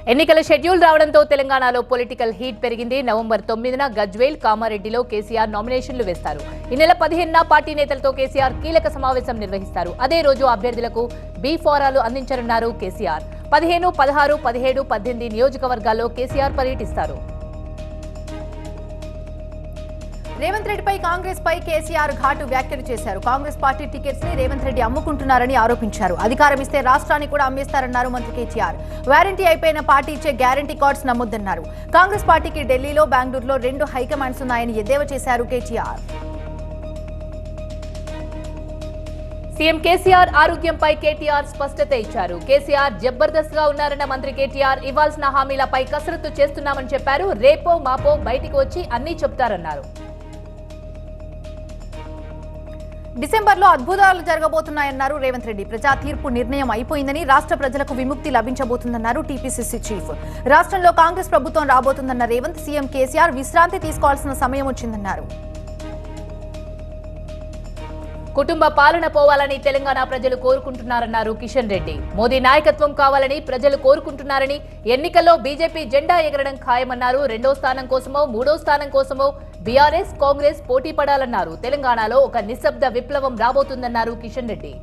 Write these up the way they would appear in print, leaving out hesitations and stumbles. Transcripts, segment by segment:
ఎన్నికల షెడ్యూల్ రావడంతో తెలంగాణలో పొలిటికల్ హీట్ పెరిగింది. నవంబర్ 9న గజ్వేల్, కామారెడ్డిలో కేసీఆర్ నామినేషన్లు వేస్తారు. ఈ నెల 15న పార్టీ నేతలతో కేసీఆర్ కీలక సమావేశం నిర్వహిస్తారు. అదే రోజు అభ్యర్థులకు బి ఫారాలు అందించనున్నారు కేసీఆర్. 15, 16, 17, 18 నియోజకవర్గాల్లో కేసీఆర్ పర్యటిస్తారు. రేవంత్ రెడ్డిపై కాంగ్రెస్ పై కేసీఆర్ ఘాటు వ్యాఖ్యలు చేశారు. కాంగ్రెస్ పార్టీ టికెట్స్ ని రేవంత్ రెడ్డి అమ్ముకుంటున్నారని ఆరోపించారు. అధికారం ఇస్తే రాష్ట్రాన్ని కూడా అమ్మేస్తారన్నారు మంత్రి కేటీఆర్. వారంటీ అయిపోయిన పార్టీ ఇచ్చే గ్యారంటీ కార్డ్స్ నమ్మొద్దన్నారు. కాంగ్రెస్ పార్టీకి ఢిల్లీలో, బెంగళూరులో 2 హైకమాండ్స్ ఉన్నాయని ఎద్దేవా చేశారు కేటీఆర్. సీఎం కేసీఆర్ ఆరోగ్యంపై కేటీఆర్ స్పష్టత ఇచ్చారు. కేసీఆర్ జబర్దస్త్ గా ఉన్నారన్న మంత్రి కేటీఆర్ ఇవ్వాల్సిన హామీలపై కసరత్తు చేస్తున్నామని చెప్పారు. రేపో మాపో బయటికి వచ్చి అన్నీ చెప్తారన్నారు. డిసెంబర్లో అద్భుతాలు జరగబోతున్నాయన్నారు రేవంత్ రెడ్డి. ప్రజా తీర్పు నిర్ణయం అయిపోయిందని, రాష్ట్ర ప్రజలకు విముక్తి లభించబోతుందన్నారు టీపీసీసీ చీఫ్. రాష్ట్రంలో కాంగ్రెస్ ప్రభుత్వం రాబోతుందన్న రేవంత్, సీఎం కేసీఆర్ విశ్రాంతి తీసుకోవాల్సిన సమయం వచ్చిందన్నారు. కుటుంబ పాలన పోవాలని తెలంగాణ ప్రజలు కోరుకుంటున్నారన్నారు కిషన్ రెడ్డి. మోదీ నాయకత్వం కావాలని ప్రజలు కోరుకుంటున్నారని, ఎన్నికల్లో బీజేపీ జెండా ఎగరడం ఖాయమన్నారు. 2వ స్థానం కోసమో 3వ స్థానం కోసమో బీఆర్ఎస్, కాంగ్రెస్ పోటీ పడాలన్నారు. తెలంగాణలో ఒక నిశ్శబ్ద విప్లవం రాబోతుందన్నారు కిషన్ రెడ్డి.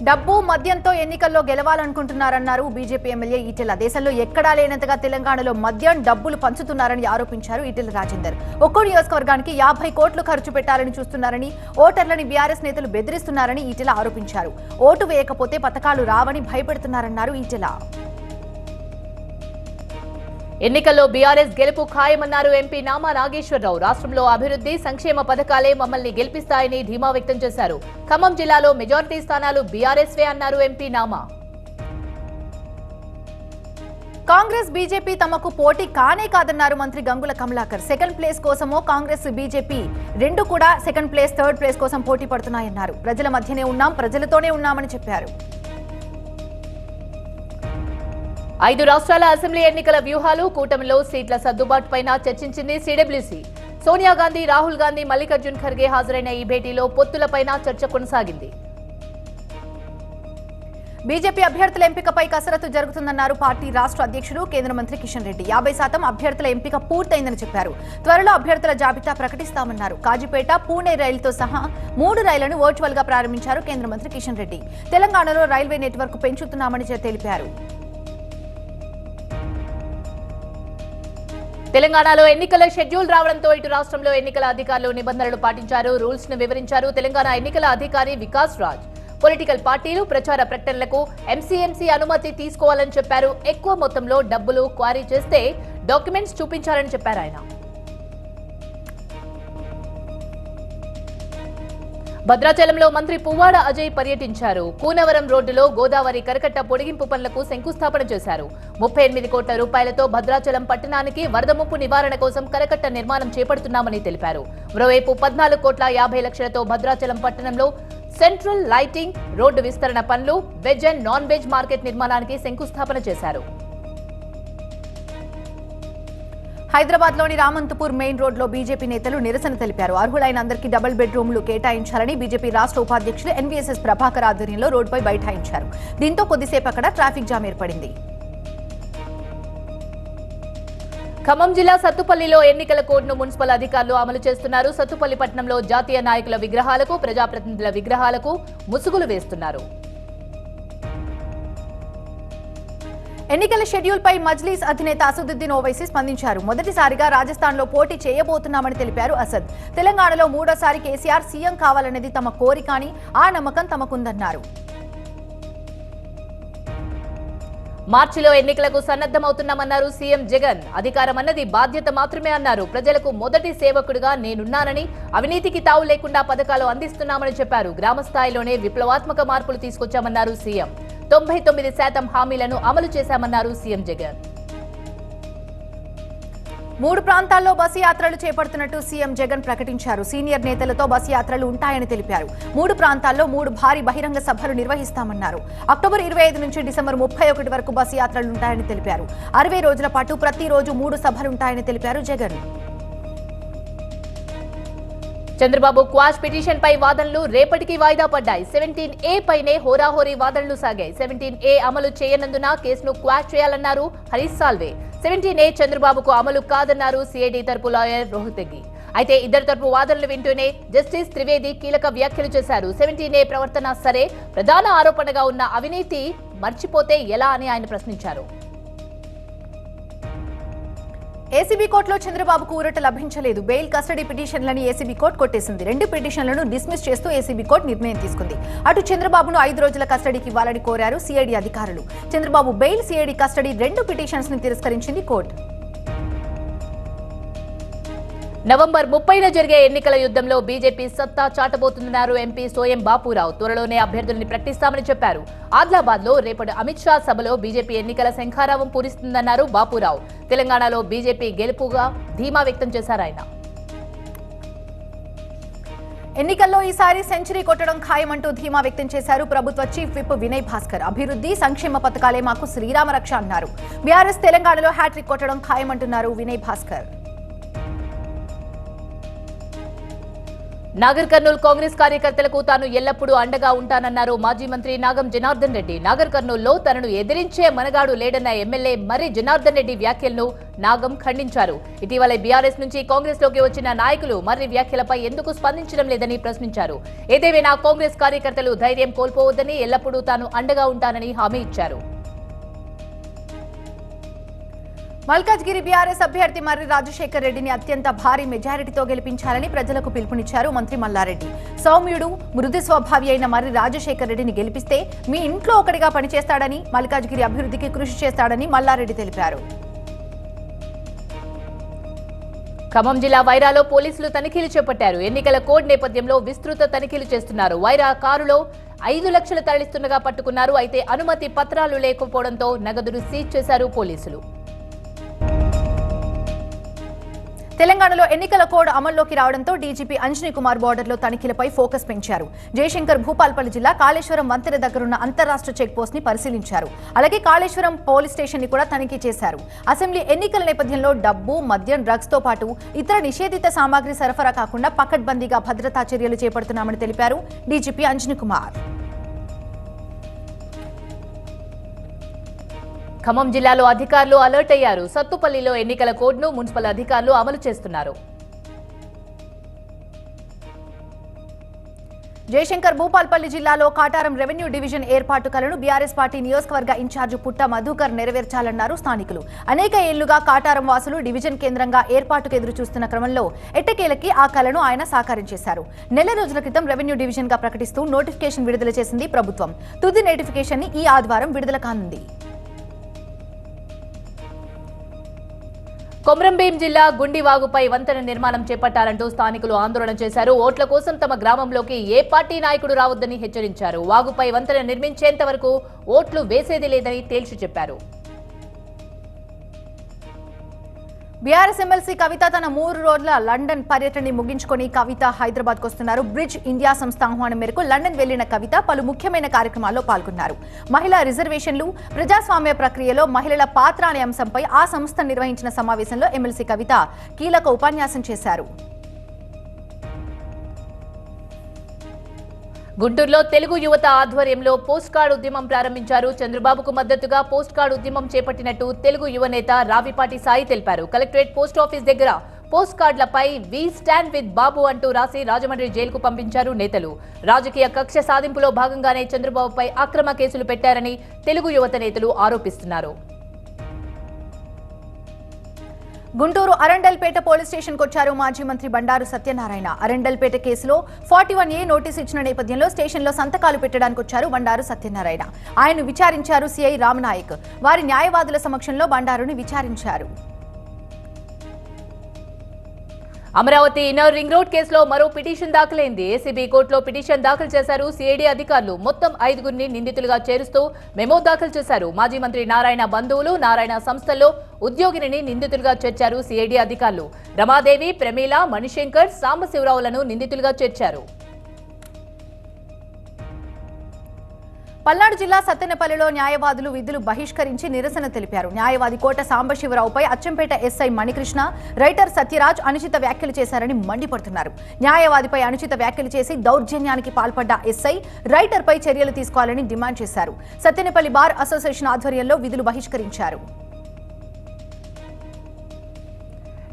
డబ్బు, మద్యంతో ఎన్నికల్లో గెలవాలనుకుంటున్నారన్నారు బీజేపీ ఎమ్మెల్యే ఈటెల. దేశంలో ఎక్కడా లేనంతగా తెలంగాణలో మద్యం, డబ్బులు పంచుతున్నారని ఆరోపించారు ఈటెల రాజేందర్. ఒక్కో నియోజకవర్గానికి 50 కోట్లు ఖర్చు పెట్టాలని చూస్తున్నారని, ఓటర్లని బీఆర్ఎస్ నేతలు బెదిరిస్తున్నారని ఈటెల ఆరోపించారు. ఓటు వేయకపోతే పథకాలు రావని భయపెడుతున్నారన్నారు ఈటెల. ఎన్నికల్లో బీఆర్ఎస్ గెలుపు ఖాయమన్నారు ఎంపీ నామా నాగేశ్వరరావు. రాష్ట్రంలో అభివృద్ధి, సంక్షేమ పథకాలే మమ్మల్ని గెలిపిస్తాయని ధీమా వ్యక్తం చేశారు. ఖమ్మం జిల్లాలో మెజారిటీ స్థానాలు బీఆర్ఎస్వే అన్నారు ఎంపీ నామా. కాంగ్రెస్, బీజేపీ తమకు పోటీ కానే కాదన్నారు మంత్రి గంగుల కమలాకర్. సెకండ్ ప్లేస్ కోసమో కాంగ్రెస్, బీజేపీ 2 కూడా సెకండ్ ప్లేస్, థర్డ్ ప్లేస్ కోసం పోటీ పడుతున్నాయన్నారు. ప్రజల మధ్యనే ఉన్నాం, ప్రజలతోనే ఉన్నామని చెప్పారు. 5 రాష్ట్రాల అసెంబ్లీ ఎన్నికల వ్యూహాలు, కూటమిలో సీట్ల సర్దుబాటుపై చర్చించింది సీడబ్ల్యూసీ. సోనియా గాంధీ, రాహుల్ గాంధీ, మల్లికార్జున్ ఖర్గే హాజరైన ఈ భేటీలో పొత్తులపైన చర్చ కొనసాగింది. బీజేపీ అభ్యర్థుల ఎంపికపై కసరత్తు జరుగుతుందన్నారు పార్టీ రాష్ట్ర అధ్యక్షులు, కేంద్ర మంత్రి కిషన్ రెడ్డి. 50% అభ్యర్థుల ఎంపిక పూర్తయిందని చెప్పారు. త్వరలో అభ్యర్థుల జాబితా ప్రకటిస్తామన్నారు. కాజీపేట, పూణే రైలుతో సహా 3 రైళ్లను వర్చువల్ గా ప్రారంభించారు కేంద్ర మంత్రి కిషన్ రెడ్డి. తెలంగాణలో రైల్వే నెట్వర్క్ పెంచుతున్నామని తెలిపారు. తెలంగాణలో ఎన్నికల షెడ్యూల్ రావడంతో ఇటు రాష్ట్రంలో ఎన్నికల అధికారులు నిబంధనలు పాటించారు. రూల్స్ ను వివరించారు తెలంగాణ ఎన్నికల అధికారి వికాస్ రాజ్. పొలిటికల్ పార్టీలు ప్రచార ప్రకటనలకు ఎంసీఎంసీ అనుమతి తీసుకోవాలని చెప్పారు. ఎక్కువ మొత్తంలో డబ్బులు క్వారీ చేస్తే డాక్యుమెంట్స్ చూపించాలని చెప్పారు ఆయన. భద్రాచలంలో మంత్రి పువ్వాడ అజయ్ పర్యటించారు. కూనవరం రోడ్డులో గోదావరి కరకట్ట పొడిగింపు పనులకు శంకుస్థాపన చేశారు. 38 కోట్ల రూపాయలతో భద్రాచలం పట్టణానికి వరద ముప్పు నివారణ కోసం కరకట్ట నిర్మాణం చేపడుతున్నామని తెలిపారు. మరోవైపు 14 కోట్ల 50 లక్షలతో భద్రాచలం పట్టణంలో సెంట్రల్ లైటింగ్, రోడ్డు విస్తరణ పనులు, veg and non veg market నిర్మాణానికి శంకుస్థాపన చేశారు. హైదరాబాద్ లోని రామంతపూర్ మెయిన్ రోడ్ లో బీజేపీ నేతలు నిరసన తెలిపారు. అర్హులైన అందరికీ డబుల్ బెడ్రూమ్లు కేటాయించాలని బీజేపీ రాష్ట్ర ఉపాధ్యక్షులు ఎన్వీఎస్ఎస్ ప్రభాకర్ ఆధ్వర్యంలో రోడ్డుపై బైఠాయించారు. దీంతో కొద్దిసేపు అక్కడ ట్రాఫిక్ జామ్ ఏర్పడింది. ఖమ్మం జిల్లా సత్తుపల్లిలో ఎన్నికల కోడ్ను మున్సిపల్ అధికారులు అమలు చేస్తున్నారు. సత్తుపల్లి పట్టణంలో జాతీయ నాయకుల విగ్రహాలకు, ప్రజాప్రతినిధుల విగ్రహాలకు ముసుగులు వేస్తున్నారు. ఎన్నికల షెడ్యూల్ పై మజ్లీస్ అధినేత అసదుద్దీన్ ఓవైసీ స్పందించారు. మొదటిసారిగా రాజస్థాన్ లో పోటీ చేయబోతున్నామని తెలిపారు అసద్. తెలంగాణలో 3వసారి కేసీఆర్ సీఎం కావాలనేది తమ కోరిక అని, ఆ నమ్మకం తమకుందన్నారు. మార్చిలో ఎన్నికలకు సన్నద్దమవుతున్నామన్నారు సీఎం జగన్. అధికారం అన్నది బాధ్యత మాత్రమే అన్నారు. ప్రజలకు మొదటి సేవకుడిగా నేనున్నానని, అవినీతికి తావు లేకుండా పథకాలు అందిస్తున్నామని చెప్పారు. గ్రామ స్థాయిలోనే విప్లవాత్మక మార్పులు తీసుకొచ్చామన్నారు సీఎం. 99% హామీలను అమలు చేశామన్నారు సీఎం జగన్. 3 ప్రాంతాల్లో బస్సు యాత్రలు చేపడుతున్నట్టు సీఎం జగన్ ప్రకటించారు. సీనియర్ నేతలతో బస్సు యాత్రలు ఉంటాయని తెలిపారు. 3 ప్రాంతాల్లో 3 భారీ బహిరంగ సభలు నిర్వహిస్తామన్నారు. అక్టోబర్ 25 నుంచి డిసెంబర్ 31 వరకు బస్సు యాత్రలుంటాయని తెలిపారు. 60 రోజుల పాటు ప్రతిరోజు 3 సభలుంటాయని తెలిపారు జగన్. చంద్రబాబు క్వాష్ పిటిషన్ పై వాదనలు రేపటికి వాయిదా పడ్డాయి. 17A పైనే హోరాహోరీ వాదనలు సాగాయి. 17A అమలు చేయనందున కేసును క్వాష్ చేయాలన్నారు హరీష్ సాల్వే. 17A చంద్రబాబుకు అమలు కాదన్నారు సిఐడి తరపు లాయర్ రోహతగి. అయితే ఇద్దరు తరపు వాదనలు వింటూనే జస్టిస్ త్రివేది కీలక వ్యాఖ్యలు చేశారు. 17A ప్రవర్తన సరే, ప్రధాన ఆరోపణగా ఉన్న అవినీతి మర్చిపోతే ఎలా అని ఆయన ప్రశ్నించారు. ఏసీబీ కోర్టులో చంద్రబాబుకు ఊరట లభించలేదు. బెయిల్ కస్టడీ పిటిషన్లని ఏసీబీ కోర్టు కొట్టేసింది. 2 పిటిషన్లను డిస్మిస్ చేస్తూ ఏసీబీ కోర్టు నిర్ణయం తీసుకుంది. అటు చంద్రబాబును 5 రోజుల కస్టడీకి ఇవ్వాలని కోరారు సిఐడి అధికారులు. Chandrababu bail, CID custody 2 petitions ని తిరస్కరించింది కోర్టు. నవంబర్ 30న జరిగే ఎన్నికల యుద్ధంలో బీజేపీ సత్తా చాటబోతుందన్నారు ఎంపీ సోయం బాపురావు. త్వరలోనే అభ్యర్థుల్ని ప్రకటిస్తామని చెప్పారు. ఆదిలాబాద్ లో రేపటి అమిత్ షా సభలో బీజేపీ ఎన్నికల శంఖారావం పూరిస్తుందన్నారు బాపురావు. తెలంగాణలో బీజేపీ గెలుపుగా ధీమా వ్యక్తం చేశారు ఆయన. ఎన్నికల్లో ఈసారి సెంచరీ కొట్టడం ఖాయమంటూ ధీమా వ్యక్తం చేశారు ప్రభుత్వ చీఫ్ విప్ వినయ్ భాస్కర్. అభివృద్ధి, సంక్షేమ పథకాలే మాకు శ్రీరామ రక్ష అన్నారు. బీఆర్ఎస్ తెలంగాణలో హ్యాట్రిక్ కొట్టడం ఖాయమంటున్నారు వినయ్ భాస్కర్. నాగర్ కర్నూల్ కాంగ్రెస్ కార్యకర్తలకు తాను ఎల్లప్పుడూ అండగా ఉంటానన్నారు మాజీ మంత్రి నాగం జనార్దన్ రెడ్డి. నాగర్ కర్నూల్లో తనను ఎదిరించే మనగాడు లేడన్న ఎమ్మెల్యే మర్రి జనార్దన్ రెడ్డి వ్యాఖ్యలను నాగం ఖండించారు. ఇటీవల బీఆర్ఎస్ నుంచి కాంగ్రెస్ లోకి వచ్చిన నాయకులు మర్రి వ్యాఖ్యలపై ఎందుకు స్పందించడం లేదని ప్రశ్నించారు. ఏదేమైనా కాంగ్రెస్ కార్యకర్తలు ధైర్యం కోల్పోవద్దని, ఎల్లప్పుడూ తాను అండగా ఉంటానని హామీ ఇచ్చారు. మల్కాజ్గిరి బీఆర్ఎస్ అభ్యర్థి మర్రి రాజశేఖర్ రెడ్డిని అత్యంత భారీ మెజారిటీతో గెలిపించాలని ప్రజలకు పిలుపునిచ్చారు మంత్రి మల్లారెడ్డి. సౌమ్యుడు, మృదు స్వభావి అయిన మర్రి రాజశేఖర్ రెడ్డిని గెలిపిస్తే మీ ఇంట్లో ఒకటిగా పనిచేస్తాడని, మల్కాజ్గిరి అభివృద్ధికి కృషి చేస్తాడని మల్లారెడ్డి తెలిపారు. ఖమ్మం జిల్లా వైరాలో పోలీసులు తనిఖీలు చేపట్టారు. ఎన్నికల కోడ్ నేపథ్యంలో విస్తృత తనిఖీలు చేస్తున్నారు. వైరా కారులో 5 లక్షలు తరలిస్తుండగా పట్టుకున్నారు. అయితే అనుమతి పత్రాలు లేకపోవడంతో నగదును సీజ్ చేశారు పోలీసులు. తెలంగాణలో ఎన్నికల కోడ్ అమల్లోకి రావడంతో డీజీపీ అంజనీ కుమార్ బోర్డర్లో తనిఖీలపై ఫోకస్ పెంచారు. జయశంకర్ భూపాల్పల్లి జిల్లా కాళేశ్వరం వంతెన దగ్గరున్న అంతర్రాష్ట్ర చెక్ పోస్ట్ ని పరిశీలించారు. అలాగే కాళేశ్వరం పోలీస్ స్టేషన్ ని కూడా తనిఖీ చేశారు. అసెంబ్లీ ఎన్నికల నేపథ్యంలో డబ్బు, మద్యం, డ్రగ్స్ తో పాటు ఇతర నిషేధిత సామాగ్రి సరఫరా కాకుండా పకడ్బందీగా భద్రతా చర్యలు చేపడుతున్నామని తెలిపారు డీజీపీ అంజనీ కుమార్. ఖమ్మం జిల్లాలో అధికారులు అలర్ట్ అయ్యారు. సత్తుపల్లిలో ఎన్నికల కోడ్ను మున్సిపల్ అధికారులు అమలు చేస్తున్నారు. జయశంకర్ భూపాల్పల్లి జిల్లాలో కాటారం రెవెన్యూ డివిజన్ ఏర్పాటు కలను బీఆర్ఎస్ పార్టీ నియోజకవర్గ ఇన్ఛార్జి పుట్ట మధుకర్ నెరవేర్చాలన్నారు స్థానికులు. అనేక ఏళ్లుగా కాటారం వాసులు డివిజన్ కేంద్రంగా ఏర్పాటుకు ఎదురు చూస్తున్న క్రమంలో ఎట్టకేలకి ఆ కలను ఆయన సాకారం చేశారు. నెల రోజుల క్రితం రెవెన్యూ డివిజన్ గా ప్రకటిస్తూ నోటిఫికేషన్ విడుదల చేసింది ప్రభుత్వం. తుది నోటిఫికేషన్ ని ఈ ఆదివారం విడుదల కానుంది. కొమ్రంభీం జిల్లా గుండివాగుపై వంతెన నిర్మాణం చేపట్టాలంటూ స్థానికులు ఆందోళన చేశారు. ఓట్ల కోసం తమ గ్రామంలోకి ఏ పార్టీ నాయకుడు రావద్దని హెచ్చరించారు. వాగుపై వంతెన నిర్మించేంత వరకు ఓట్లు వేసేది లేదని తేల్చి చెప్పారు. బీఆర్ఎస్ ఎమ్మెల్సీ కవిత తన 3 రోజుల లండన్ పర్యటనని ముగించుకొని కవిత హైదరాబాద్ కు వస్తున్నారు. బ్రిడ్జ్ ఇండియా సంస్థ ఆహ్వానం మేరకు లండన్ వెళ్లిన కవిత పలు ముఖ్యమైన కార్యక్రమాల్లో పాల్గొన్నారు. మహిళా రిజర్వేషన్లు, ప్రజాస్వామ్య ప్రక్రియలో మహిళల పాత్ర అనే అంశంపై ఆ సంస్థ నిర్వహించిన సమావేశంలో ఎమ్మెల్సీ కవిత కీలక ఉపన్యాసం చేశారు. గుంటూరులో తెలుగు యువత ఆధ్వర్యంలో పోస్ట్ కార్డ్ ఉద్యమం ప్రారంభించారు. చంద్రబాబుకు మద్దతుగా పోస్ట్ కార్డ్ ఉద్యమం చేపట్టినట్టు తెలుగు యువ నేత రావిపాటి సాయి తెలిపారు. కలెక్టరేట్ పోస్ట్ ఆఫీస్ దగ్గర పోస్ట్ కార్డులపై వి స్టాండ్ విత్ బాబు అంటూ రాసి రాజమండ్రి జైలుకు పంపించారు నేతలు. రాజకీయ కక్ష సాధింపులో భాగంగానే చంద్రబాబుపై అక్రమ కేసులు పెట్టారని తెలుగు యువత నేతలు ఆరోపిస్తున్నారు. గుంటూరు అరండల్పేట పోలీస్ స్టేషన్ కొచ్చారు మాజీ మంత్రి బండారు సత్యనారాయణ. అరండల్పేట కేసులో 41A నోటీసు ఇచ్చిన నేపథ్యంలో స్టేషన్లో సంతకాలు పెట్టడానికి వచ్చారు బండారు సత్యనారాయణ. ఆయన్ను విచారించారు సిఐ రామనాయక్. వారి న్యాయవాదుల సమక్షంలో బండారుని విచారించారు. అమరావతి ఇన్నర్ రింగ్ రోడ్ కేసులో మరో పిటిషన్ దాఖలైంది. ఏసీబీ కోర్టులో పిటిషన్ దాఖలు చేశారు సిఐడి అధికారులు. మొత్తం 5గురిని నిందితులుగా చేరుస్తూ మెమో దాఖలు చేశారు. మాజీ మంత్రి నారాయణ బంధువులు, నారాయణ సంస్థల్లో ఉద్యోగిని నిందితులుగా చేర్చారు సిఐడి అధికారులు. రమాదేవి, ప్రమీల, మణిశంకర్, సాంబశివరావులను నిందితులుగా చేర్చారు. పల్నాడు జిల్లా సత్తెనపల్లిలో న్యాయవాదులు విధులు బహిష్కరించి నిరసన తెలిపారు. న్యాయవాది కోట సాంబశివరావుపై అచ్చంపేట ఎస్ఐ మణికృష్ణ, రైటర్ సత్యరాజ్ అనుచిత వ్యాఖ్యలు చేశారని మండిపడుతున్నారు. న్యాయవాదిపై అనుచిత వ్యాఖ్యలు చేసి దౌర్జన్యానికి పాల్పడ్డ ఎస్ఐ, రైటర్పై చర్యలు తీసుకోవాలని డిమాండ్ చేశారు. సత్తెనపల్లి బార్ అసోసియేషన్ ఆధ్వర్యంలో విధులు బహిష్కరించారు.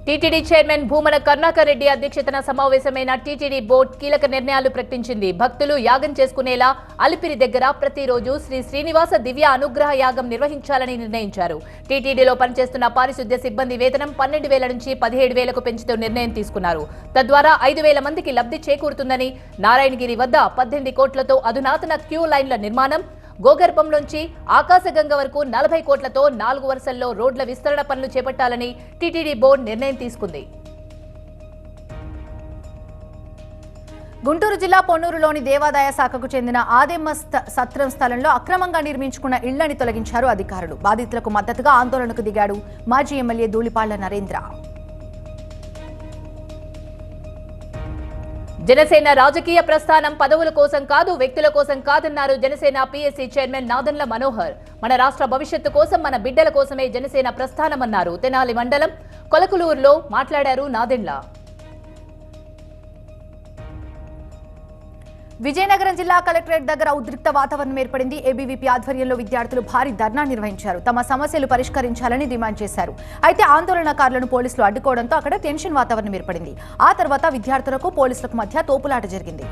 టీటీడీ చైర్మన్ భూమన కరుణాకర్ రెడ్డి అధ్యక్షతన సమావేశమైన టీటీడీ బోర్డు కీలక నిర్ణయాలు ప్రకటించింది. భక్తులు యాగం చేసుకునేలా అలిపిరి దగ్గర ప్రతిరోజు శ్రీ శ్రీనివాస దివ్య అనుగ్రహ యాగం నిర్వహించాలని నిర్ణయించారు. టీటీడీలో పనిచేస్తున్న పారిశుద్ధ్య సిబ్బంది వేతనం 12,000 నుంచి 17,000కు పెంచుతూ నిర్ణయం తీసుకున్నారు. తద్వారా 5,000 మందికి లబ్ధి చేకూరుతుందని, నారాయణగిరి వద్ద 18 కోట్లతో అధునాతన క్యూ లైన్ల నిర్మాణం, గోగర్భంలోంచి ఆకాశగంగ వరకు 40 కోట్లతో 4 వరుసల్లో రోడ్ల విస్తరణ పనులు చేపట్టాలని టీటీడీ బోర్డు నిర్ణయం తీసుకుంది. గుంటూరు జిల్లా పొన్నూరులోని దేవాదాయ శాఖకు చెందిన ఆదెమ్మ సత్రం స్థలంలో అక్రమంగా నిర్మించుకున్న ఇళ్లని తొలగించారు అధికారులు. బాధితులకు మద్దతుగా ఆందోళనకు దిగాడు మాజీ ఎమ్మెల్యే ధూళిపాళ్ల నరేంద్ర. జనసేన రాజకీయ ప్రస్థానం పదవుల కోసం కాదు, వ్యక్తుల కోసం కాదన్నారు జనసేన పీఎస్సీ చైర్మన్ నాదెండ్ల మనోహర్. మన రాష్ట్ర భవిష్యత్తు కోసం, మన బిడ్డల కోసమే జనసేన ప్రస్థానమన్నారు. తెనాలి మండలం కొలకులూరులో మాట్లాడారు నాదెండ్ల. విజయనగరం జిల్లా కలెక్టరేట్ దగ్గర ఉద్రిక్త వాతావరణం ఏర్పడింది. ఏబీవీపీ ఆధ్వర్యంలో విద్యార్థులు భారీ ధర్నా నిర్వహించారు. తమ సమస్యలు పరిష్కరించాలని డిమాండ్ చేశారు. అయితే ఆందోళనకారులను పోలీసులు అడ్డుకోవడంతో అక్కడ టెన్షన్ వాతావరణం ఏర్పడింది. ఆ తర్వాత విద్యార్థులకు పోలీసులకు మధ్య తోపులాట జరిగింది.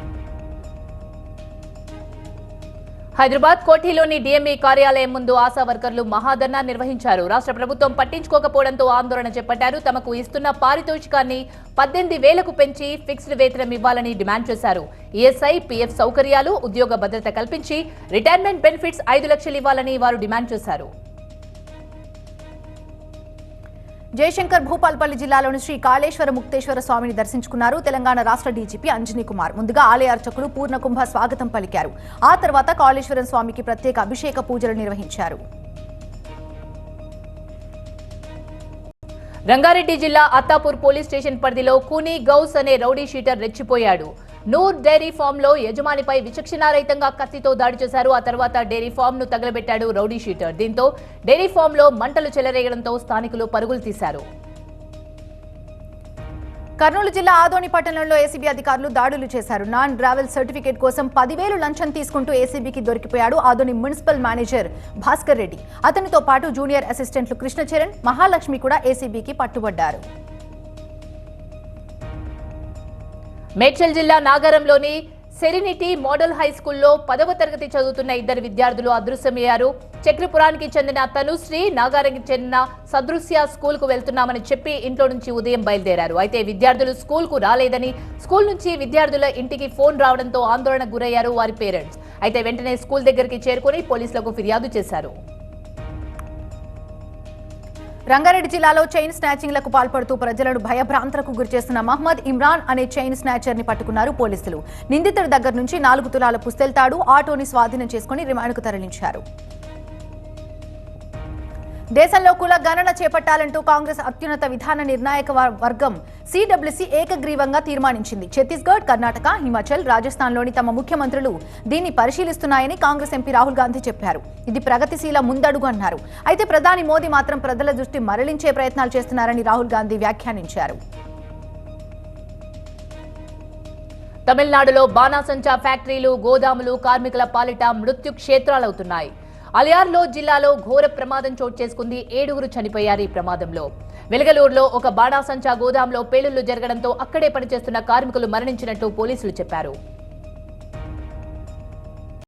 హైదరాబాద్ కోఠీలోని డీఎంఈ కార్యాలయం ముందు ఆశా వర్కర్లు మహాధర్నా నిర్వహించారు. రాష్ట్ర ప్రభుత్వం పట్టించుకోకపోవడంతో ఆందోళన చేపట్టారు. తమకు ఇస్తున్న పారితోషికాన్ని 18,000కు పెంచి ఫిక్స్డ్ వేతనం ఇవ్వాలని డిమాండ్ చేశారు. ఈఎస్ఐ, పీఎఫ్ సౌకర్యాలు, ఉద్యోగ భద్రత కల్పించి రిటైర్మెంట్ బెనిఫిట్స్ 5 లక్షలు ఇవ్వాలని వారు డిమాండ్ చేశారు. జయశంకర్ భూపాల్పల్లి జిల్లాలోని శ్రీ కాళేశ్వర ముక్తేశ్వర స్వామిని దర్శించుకున్నారు. తెలంగాణ రాష్ట్ర డీజీపీ అంజనీ కుమార్ ముందుగా ఆలయ అర్చకులు పూర్ణకుంభ స్వాగతం పలికారు. ఆ తర్వాత కాళేశ్వరం స్వామికి ప్రత్యేక అభిషేక పూజలు నిర్వహించారు. రంగారెడ్డి జిల్లా అత్తాపూర్ పోలీస్ స్టేషన్ పరిధిలో కూనీ గౌస్ అనే రౌడీ షీటర్ రెచ్చిపోయాడు. నూర్ డైరీ ఫామ్ లో యజమానిపై విచక్షణారహితంగా కత్తితో దాడి చేశారు. ఆ తర్వాత డైరీ ఫామ్ ను తగలబెట్టాడు రౌడీ షీటర్. దీంతో డైరీ ఫామ్ లో మంటలు చెలరేగడంతో స్థానికులు పరుగులు తీశారు. కర్నూలు జిల్లా ఆదోని పట్టణంలో ఏసీబీ అధికారులు దాడులు చేశారు. నాన్ ట్రావెల్ సర్టిఫికేట్ కోసం 10,000 లంచం తీసుకుంటూ ఏసీబీకి దొరికిపోయాడు ఆదోని మున్సిపల్ మేనేజర్ భాస్కర్ రెడ్డి. అతనితో పాటు జూనియర్ అసిస్టెంట్లు కృష్ణచరణ్, మహాలక్ష్మి కూడా ఏసీబీకి పట్టుబడ్డారు. మేడ్చల్ జిల్లా నాగారంలోని సెరెనిటీ మోడల్ హై స్కూల్లో 10వ తరగతి చదువుతున్న 2 విద్యార్థులు అదృశ్యమయ్యారు. చక్రపురానికి చెందిన తనుశ్రీ, నాగారంకి చెందిన సదృశ్య స్కూల్ కు వెళ్తున్నామని చెప్పి ఇంట్లో నుంచి ఉదయం బయలుదేరారు. అయితే విద్యార్థులు స్కూల్ కు రాలేదని, స్కూల్ నుంచి విద్యార్థుల ఇంటికి ఫోన్ రావడంతో ఆందోళనకు గురయ్యారు వారి పేరెంట్స్. అయితే వెంటనే స్కూల్ దగ్గరికి చేరుకుని పోలీసులకు ఫిర్యాదు చేశారు. రంగారెడ్డి జిల్లాలో చైన్ స్నాచింగ్లకు పాల్పడుతూ ప్రజలను భయభ్రాంతులకు గురిచేస్తున్న మహమ్మద్ ఇమ్రాన్ అనే చైన్ స్నాచర్ ని పట్టుకున్నారు పోలీసులు. నిందితుడి దగ్గర నుంచి 4 తులాల పుస్తెల్తాడు, ఆటోని స్వాధీనం చేసుకుని రిమాండ్కు తరలించారు. దేశంలో కుల గణన చేపట్టాలంటూ కాంగ్రెస్ అత్యున్నత విధాన నిర్ణాయక వర్గం సిడబ్ల్యూసీ ఏకగ్రీవంగా తీర్మానించింది. ఛత్తీస్గఢ్, కర్ణాటక, హిమాచల్, రాజస్థాన్లోని తమ ముఖ్యమంత్రులు దీన్ని పరిశీలిస్తున్నాయని కాంగ్రెస్ ఎంపీ రాహుల్ గాంధీ చెప్పారు. ఇది ప్రగతిశీల ముందడుగు అన్నారు. అయితే ప్రధాని మోదీ మాత్రం ప్రజల దృష్టి మరలించే ప్రయత్నాలు చేస్తున్నారని రాహుల్ గాంధీ వ్యాఖ్యానించారు. తమిళనాడులో బాణాసంచా ఫ్యాక్టరీలు, గోదాములు కార్మికుల పాలిట మృత్యు క్షేత్రాలవుతున్నాయి. అలియార్లో జిల్లాలో ఘోర ప్రమాదం చోటు చేసుకుంది. 7గురు చనిపోయారు ఈ ప్రమాదంలో. వెలగలూరులో ఒక బాణాసంచా గోదాంలో పేలుళ్లు జరగడంతో అక్కడే పనిచేస్తున్న కార్మికులు మరణించినట్టు పోలీసులు చెప్పారు.